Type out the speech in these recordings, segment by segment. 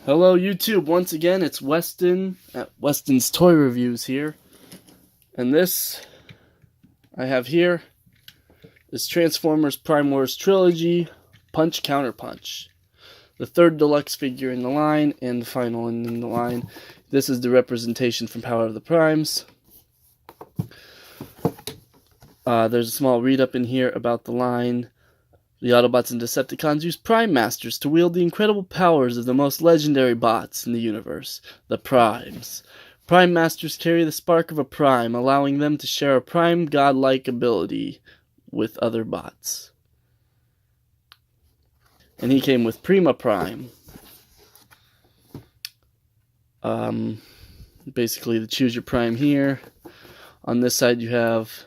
Hello YouTube, once again it's Weston at Weston's Toy Reviews here. And this I have here is Transformers Prime Wars Trilogy Punch Counterpunch. The third deluxe figure in the line and the final one in the line. This is the representation from Power of the Primes. There's a small read-up in here about the line. The Autobots and Decepticons use Prime Masters to wield the incredible powers of the most legendary bots in the universe, the Primes. Prime Masters carry the spark of a Prime, allowing them to share a Prime godlike ability with other bots. And he came with Prima Prime. Basically, to choose your Prime here. On this side, you have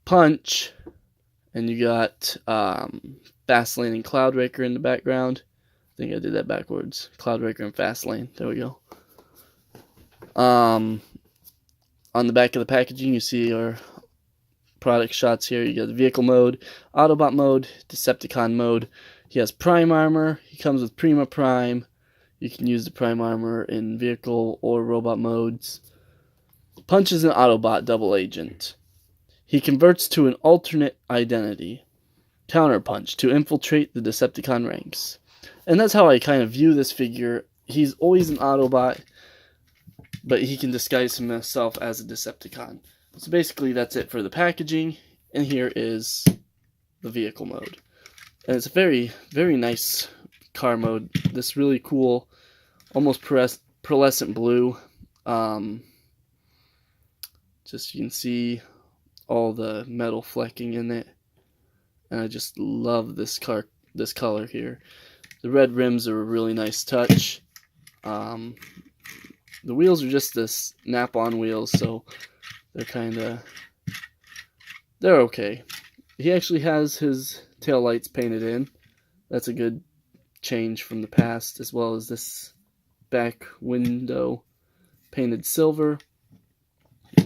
Punch. And you got Fastlane and Cloudraker in the background. I think I did that backwards. Cloudraker and Fastlane. There we go. On the back of the packaging, you see our product shots here. You got the vehicle mode, Autobot mode, Decepticon mode. He has Prime Armor. He comes with Prima Prime. You can use the Prime Armor in vehicle or robot modes. Punch is an Autobot double agent. He converts to an alternate identity, Counterpunch, to infiltrate the Decepticon ranks. And that's how I kind of view this figure. He's always an Autobot, but he can disguise himself as a Decepticon. So basically that's it for the packaging, and here is the vehicle mode. And it's a very, very nice car mode. This really cool, almost pearlescent blue. Just you can see all the metal flecking in it, and I just love this color here. The red rims are a really nice touch. The wheels are just this snap-on wheels, so they're okay. He actually has his tail lights painted in. That's a good change from the past, as well as this back window painted silver.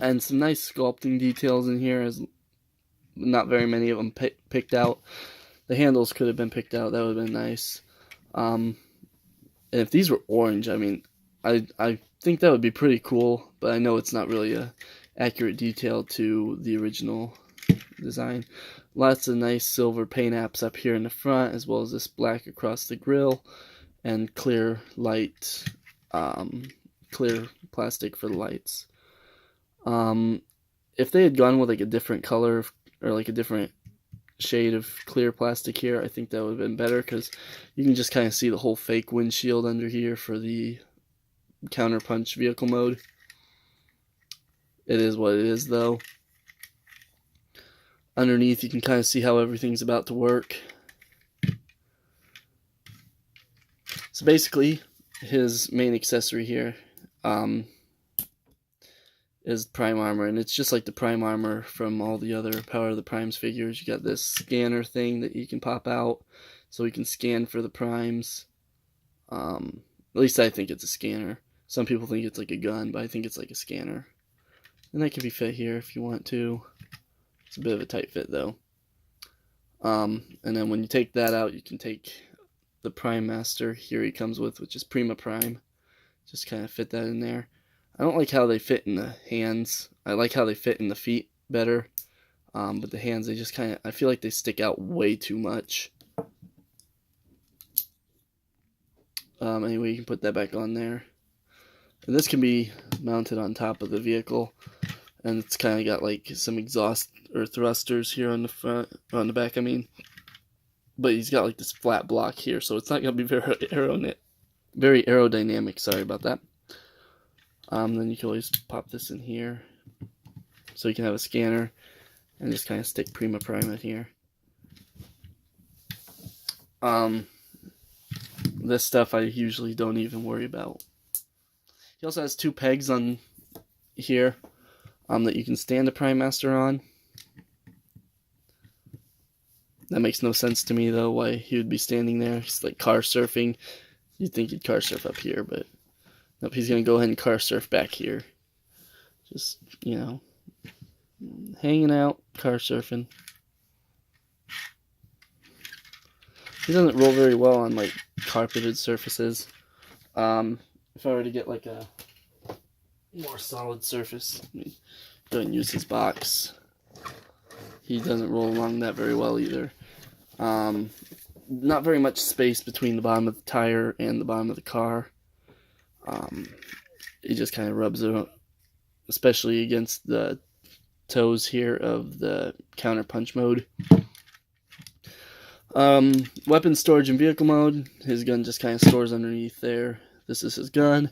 And some nice sculpting details in here, as not very many of them picked out. The handles could have been picked out, that would have been nice. And if these were orange, I mean, I think that would be pretty cool, but I know it's not really a accurate detail to the original design. Lots of nice silver paint apps up here in the front, as well as this black across the grille, and clear light, clear plastic for the lights. If they had gone with like a different color or like a different shade of clear plastic here, I think that would have been better, because you can just kind of see the whole fake windshield under here for the Counterpunch vehicle mode. It is what it is, though. Underneath, you can kind of see how everything's about to work. So basically, his main accessory here, is Prime Armor, and it's just like the Prime Armor from all the other Power of the Primes figures. You got this scanner thing that you can pop out, so we can scan for the Primes. At least I think it's a scanner. Some people think it's like a gun, but I think it's like a scanner. And that can be fit here if you want to. It's a bit of a tight fit, though. And then when you take that out, you can take the Prime Master here he comes with, which is Prima Prime. Just kind of fit that in there. I don't like how they fit in the hands. I like how they fit in the feet better. But the hands, they just kind of, I feel like they stick out way too much. Anyway, you can put that back on there. And this can be mounted on top of the vehicle. And it's kind of got like some exhaust or thrusters here on the front, or on the back, I mean. But he's got like this flat block here, so it's not going to be very aerodynamic. Sorry about that. Then you can always pop this in here, so you can have a scanner, and just kind of stick Prima Prime in here. This stuff I usually don't even worry about. He also has two pegs on here, that you can stand a Prime Master on. That makes no sense to me, though, why he would be standing there. He's like car surfing. You'd think he'd car surf up here, but nope, he's going to go ahead and car surf back here. Just, you know, hanging out, car surfing. He doesn't roll very well on like carpeted surfaces. If I were to get like a more solid surface, let me go ahead and use his box. He doesn't roll along that very well either. Not very much space between the bottom of the tire and the bottom of the car. It just kind of rubs it, especially against the toes here of the Counterpunch Mode. Weapon storage and vehicle mode. His gun just kind of stores underneath there. This is his gun.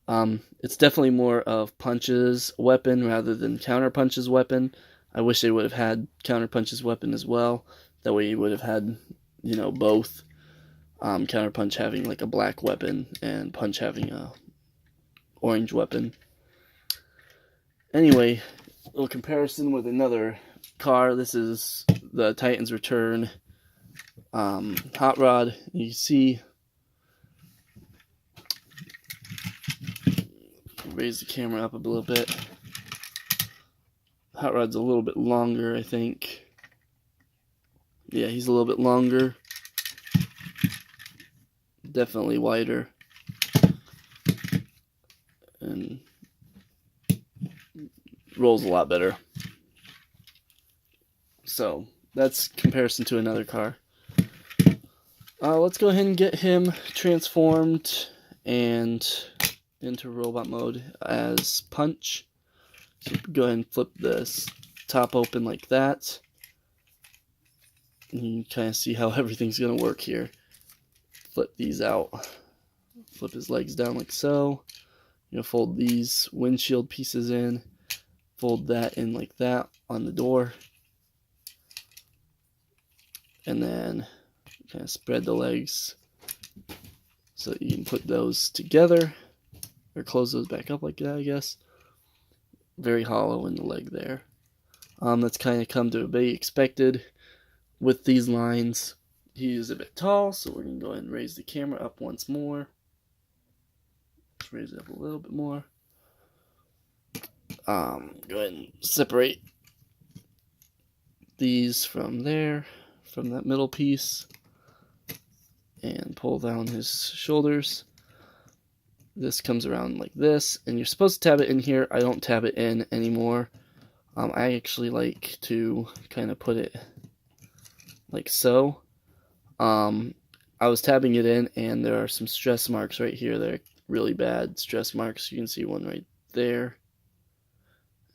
It's definitely more of Punch's weapon rather than Counterpunch's weapon. I wish they would have had Counterpunch's weapon as well. That way you would have had, you know, both. Counterpunch having like a black weapon and Punch having a orange weapon. Anyway, a little comparison with another car. This is the Titan's Return hot rod. You can see, raise the camera up a little bit. Hot rod's a little bit longer, I think. Yeah, he's a little bit longer. Definitely wider. And rolls a lot better. So, that's comparison to another car. Let's go ahead and get him transformed and into robot mode as Punch. So go ahead and flip this top open like that. And you can kind of see how everything's going to work here. Flip these out. Flip his legs down like so. You know, fold these windshield pieces in. Fold that in like that on the door. And then kind of spread the legs so that you can put those together. Or close those back up like that, I guess. Very hollow in the leg there. That's kind of come to be expected with these lines. He is a bit tall, so we're going to go ahead and raise the camera up once more. Let's raise it up a little bit more. Go ahead and separate these from there, from that middle piece, and pull down his shoulders. This comes around like this, and you're supposed to tab it in here. I don't tab it in anymore. I actually like to kind of put it like so. I was tabbing it in, and there are some stress marks right here. They're really bad stress marks. You can see one right there.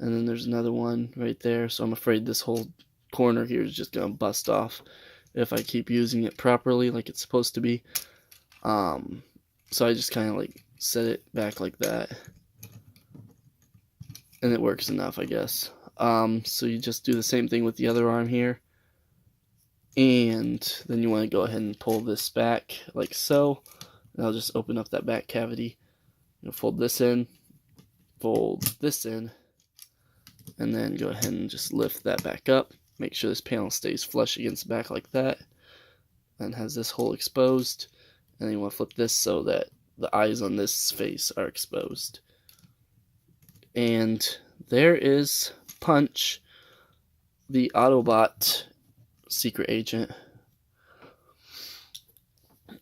And then there's another one right there. So I'm afraid this whole corner here is just going to bust off if I keep using it properly like it's supposed to be. So I just kind of like set it back like that. And it works enough, I guess. So you just do the same thing with the other arm here. And then you want to go ahead and pull this back like so. And I'll just open up that back cavity. You'll fold this in, fold this in, and then go ahead and just lift that back up. Make sure this panel stays flush against the back like that. And has this hole exposed. And then you want to flip this so that the eyes on this face are exposed. And there is Punch, the Autobot secret agent.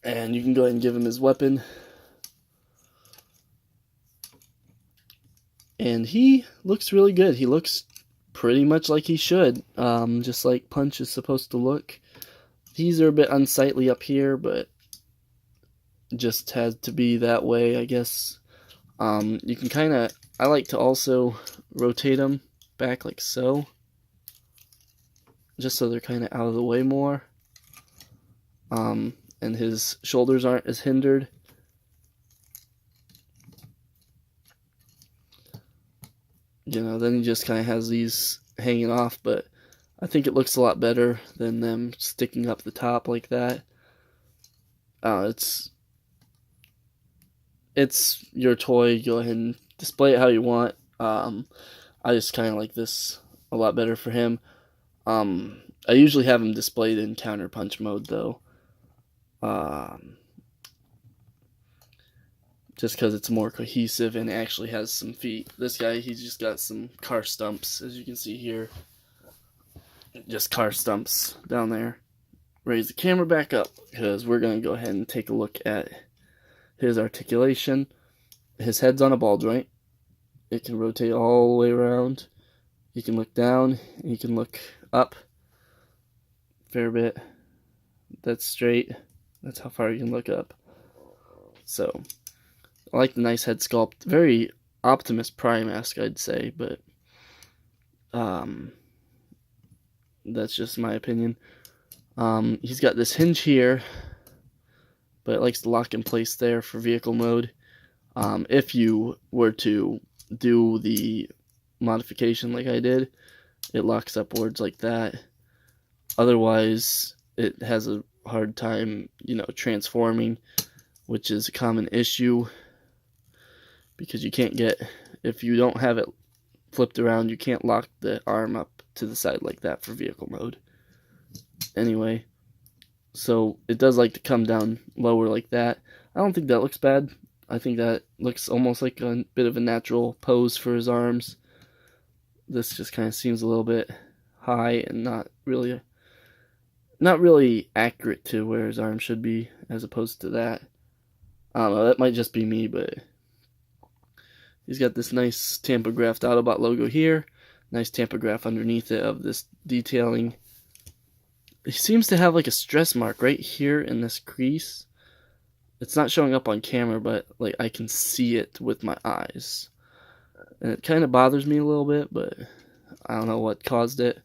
And you can go ahead and give him his weapon. And he looks really good. He looks pretty much like he should. Just like Punch is supposed to look. These are a bit unsightly up here, but just had to be that way, I guess. You can kind of, I like to also rotate them back like so. Just so they're kind of out of the way more. And his shoulders aren't as hindered. You know, then he just kind of has these hanging off, but I think it looks a lot better than them sticking up the top like that. It's your toy. Go ahead and display it how you want. I just kind of like this a lot better for him. I usually have him displayed in Counterpunch mode, though. Just because it's more cohesive and actually has some feet. This guy, he's just got some car stumps, as you can see here. Just car stumps down there. Raise the camera back up, because we're going to go ahead and take a look at his articulation. His head's on a ball joint. It can rotate all the way around. He can look down. He can look up a fair bit. That's straight. That's how far you can look up. So, I like the nice head sculpt. Very Optimus Prime-esque, I'd say, but that's just my opinion. He's got this hinge here, but it likes to lock in place there for vehicle mode. If you were to do the modification like I did, it locks upwards like that. Otherwise, it has a hard time, transforming, which is a common issue because you can't get, if you don't have it flipped around, you can't lock the arm up to the side like that for vehicle mode. Anyway, so it does like to come down lower like that. I don't think that looks bad. I think that looks almost like a bit of a natural pose for his arms. This just kind of seems a little bit high and not really accurate to where his arm should be, as opposed to that. I don't know, that might just be me, but he's got this nice Tampographed Autobot logo here, nice Tampograph underneath it of this detailing. He seems to have like a stress mark right here in this crease. It's not showing up on camera, but like I can see it with my eyes. And it kind of bothers me a little bit, but I don't know what caused it.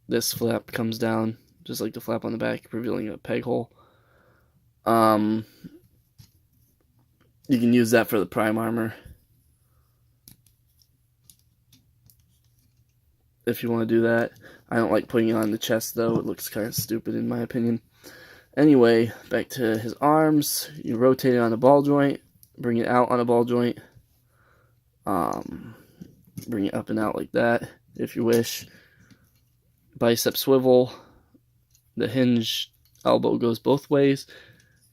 This flap comes down just like the flap on the back, revealing a peg hole. You can use that for the prime armor if you want to do that. I don't like putting it on the chest though. It looks kind of stupid in my opinion. Anyway, back to his arms. You rotate it on a ball joint, bring it out on a ball joint, bring it up and out like that if you wish. Bicep swivel. The hinge elbow goes both ways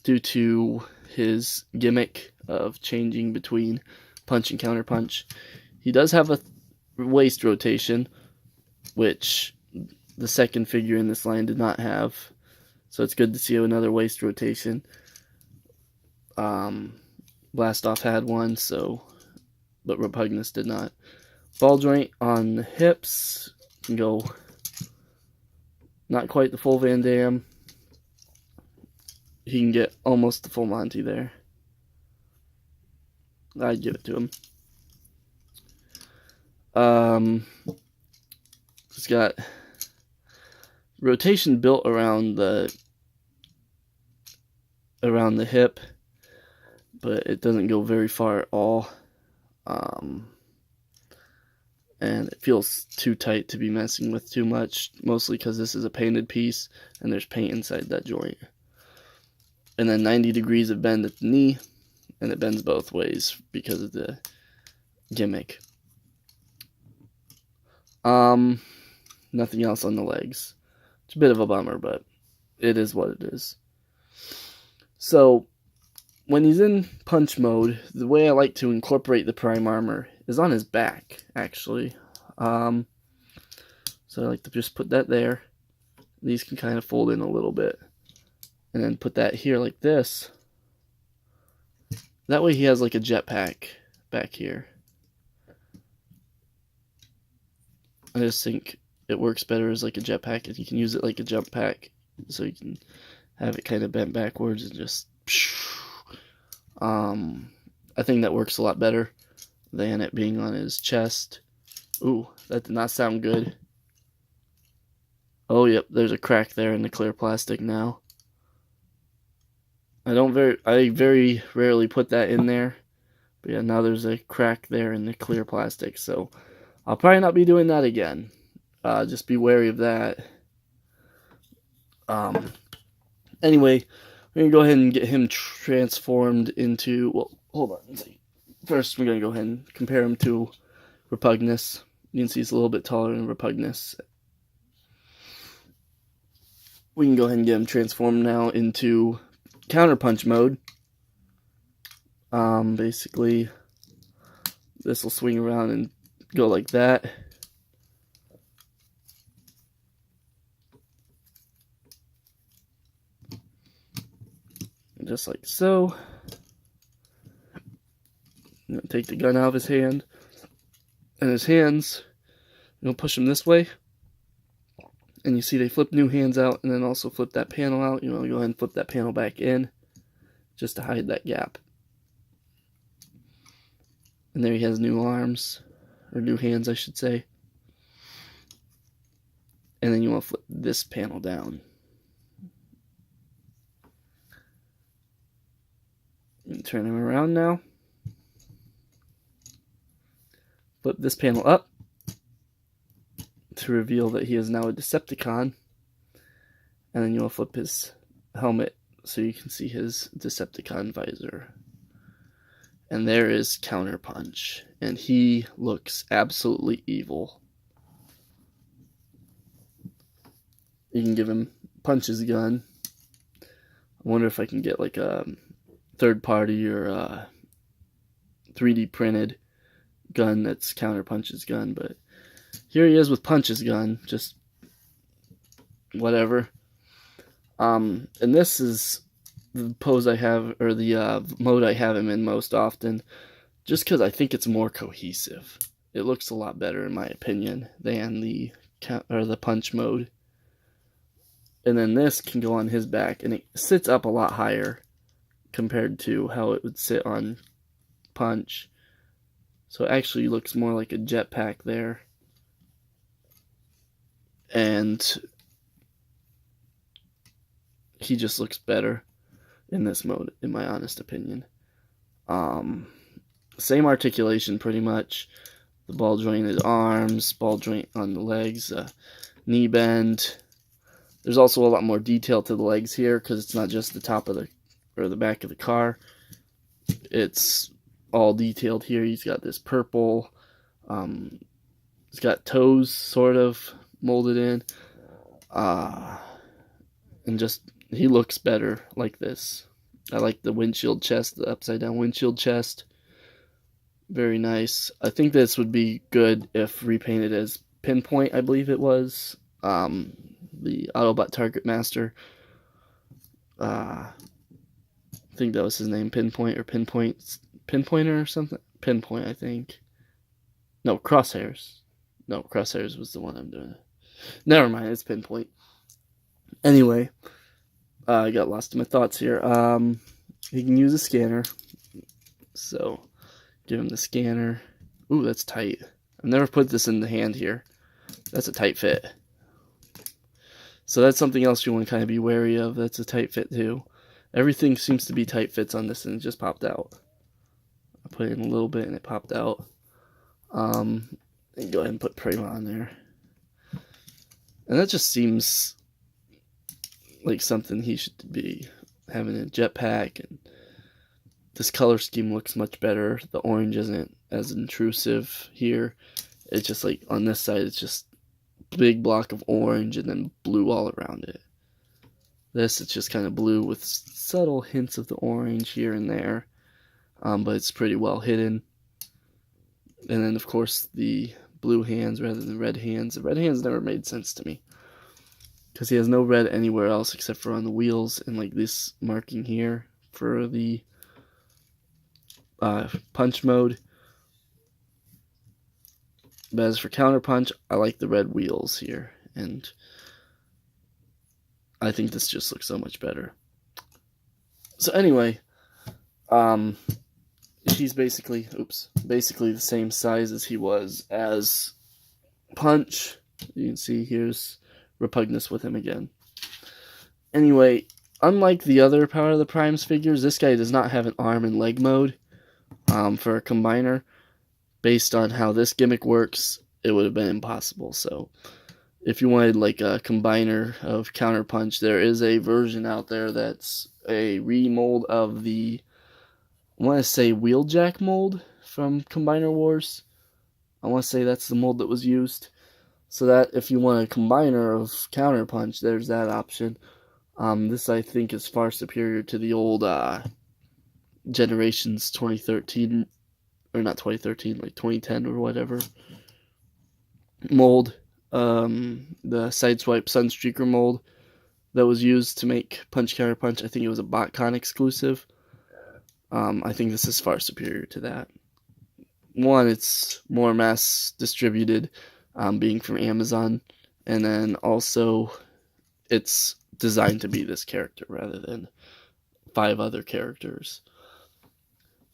due to his gimmick of changing between punch and counterpunch. He does have a waist rotation, which the second figure in this line did not have. So it's good to see another waist rotation. Blastoff had one, but Repugnus did not. Ball joint on the hips can go not quite the full Van Damme. He can get almost the full Monty there. I'd give it to him. He's got rotation built around the hip, but it doesn't go very far at all. And it feels too tight to be messing with too much, mostly because this is a painted piece and there's paint inside that joint. And then 90 degrees of bend at the knee, and it bends both ways because of the gimmick. Nothing else on the legs. It's a bit of a bummer, but it is what it is. So, when he's in punch mode, the way I like to incorporate the prime armor is on his back, actually. So I like to just put that there. These can kind of fold in a little bit. And then put that here like this. That way he has like a jetpack back here. I just think it works better as like a jetpack, and you can use it like a jump pack. So you can have it kind of bent backwards and just... I think that works a lot better than it being on his chest. Ooh, that did not sound good. Oh, yep, there's a crack there in the clear plastic now. I very rarely put that in there. But yeah, now there's a crack there in the clear plastic, so I'll probably not be doing that again. Just be wary of that. Anyway, we're going to go ahead and get him transformed into... Well, hold on. First, we're going to go ahead and compare him to Repugnus. You can see he's a little bit taller than Repugnus. We can go ahead and get him transformed now into Counterpunch Mode. Basically, this will swing around and go like that. just like so. Take the gun out of his hand, and his hands, push them this way, and you see they flip new hands out, and then also flip that panel out. Go ahead and flip that panel back in, just to hide that gap. And there he has new arms, or new hands, I should say. And then you want to flip this panel down. And turn him around now. Flip this panel up to reveal that he is now a Decepticon. And then you want to flip his helmet so you can see his Decepticon visor. And there is Counterpunch. And he looks absolutely evil. You can give him Punch's gun. I wonder if I can get like a third party or a 3D printed gun that's Counterpunch's gun. But here he is with Punch's gun. Just whatever. And this is the pose I have, or the mode I have him in most often, just because I think it's more cohesive. It looks a lot better, in my opinion, than the punch mode. And then this can go on his back, and it sits up a lot higher compared to how it would sit on Punch. So it actually looks more like a jetpack there. And he just looks better in this mode, in my honest opinion. Same articulation, pretty much. The ball jointed arms, ball joint on the legs, knee bend. There's also a lot more detail to the legs here, because it's not just the top of the back of the car. It's all detailed here. He's got this purple. He's got toes sort of molded in. And just, he looks better like this. I like the windshield chest, the upside down windshield chest. Very nice. I think this would be good if repainted as Pinpoint, I believe it was. The Autobot Target Master. I think that was his name, Pinpointer or something. Pinpoint, I think. No, Crosshairs. No, Crosshairs was the one I'm doing. Never mind, it's Pinpoint. Anyway, I got lost in my thoughts here. He can use a scanner. So, give him the scanner. Ooh, that's tight. I've never put this in the hand here. That's a tight fit. So that's something else you want to kind of be wary of. That's a tight fit too. Everything seems to be tight fits on this, and it just popped out. I put in a little bit and it popped out. And go ahead and put Prima on there. And that just seems like something he should be having a jetpack. And this color scheme looks much better. The orange isn't as intrusive here. It's just like on this side, it's just big block of orange and then blue all around it. This, it's just kind of blue with subtle hints of the orange here and there, but it's pretty well hidden. And then, of course, the blue hands rather than red hands. The red hands never made sense to me, because he has no red anywhere else except for on the wheels and like this marking here for the punch mode. But as for Counterpunch, I like the red wheels here, and I think this just looks so much better. So anyway, he's basically the same size as he was as Punch. You can see here's Repugnus with him again. Anyway, unlike the other Power of the Primes figures, this guy does not have an arm and leg mode for a combiner. Based on how this gimmick works, it would have been impossible. So if you wanted like a combiner of Counterpunch, there is a version out there that's a remold of the, I want to say, Wheeljack mold from Combiner Wars. I want to say that's the mold that was used. So that if you want a combiner of Counterpunch, there's that option. This, I think, is far superior to the old Generations 2013, or not 2013, like 2010 or whatever mold. The Sideswipe Sunstreaker mold. that was used to make Punch Counterpunch. I think it was a BotCon exclusive. I think this is far superior to that. One, it's more mass distributed, being from Amazon, and then also it's designed to be this character rather than 5 other characters.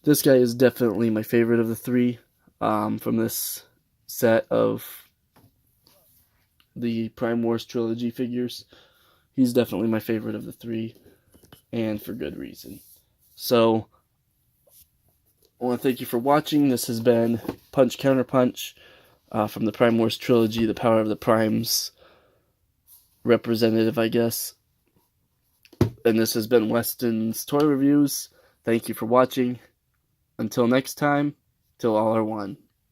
This guy is definitely my favorite of the 3 from this set of the Prime Wars trilogy figures. He's definitely my favorite of the 3, and for good reason. So, I want to thank you for watching. This has been Punch Counterpunch from the Prime Wars trilogy, the Power of the Primes representative, I guess. And this has been Weston's Toy Reviews. Thank you for watching. Until next time, till all are one.